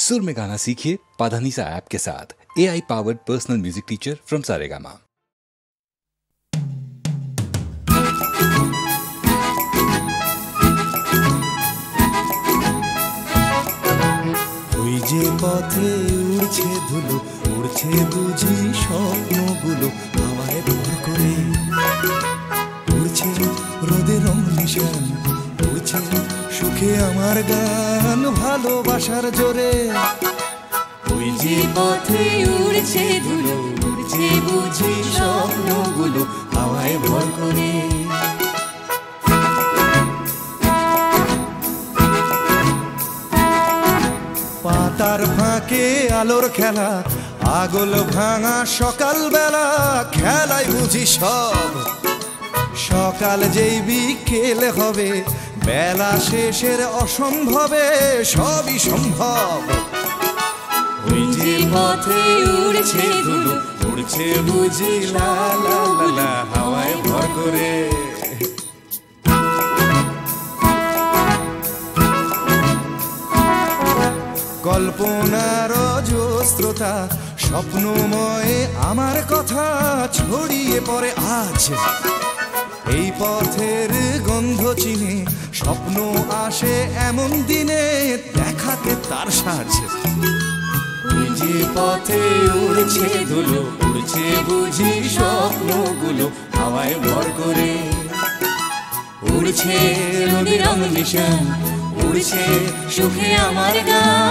सुर में गाना सीखिए पाधानीसा ऐप के साथ। AI powered personal music teacher from Saregama. ওই যে পথে উড়ছে ধুলো, উড়ছে বুঝি স্বপ্নগুলো হাওয়ায় ভর করে, উড়ছে রোদের নিশান, উড়ছে সুখে আমার গান ভালোবাসার জোরে। ওই যে পথে উড়ছে ধুলো, উড়ছে বুঝি স্বপ্নগুলো হাওয়ায় ভর করে। পাতার ফাঁকে আলোর খেলা, আগল ভাঙা সকাল বেলা, খেলাই বুঝি সব। সকাল যেই বিকেল হবে, বেলা শেষের অসম্ভবে সবই সম্ভব। ওই যে পথে উড়ছে ধুলো, উড়ছে বুঝি লা লা লা লা হাওয়ায় ভর করে। কল্পনার অজস্রতা স্বপ্নময় আমার কথা ছড়িয়ে পড়ে আজ। এই পথের গন্ধ চিনে স্বপ্ন আসে এমন দিনে, দেখাতে তার সাজ। ওই যে পথে উড়ছে ধুলো, উড়ছে বুঝি স্বপ্নগুলো হাওয়ায় ভর করে। উড়ছে রোদের নিশান, উড়ছে সুখে আমার গান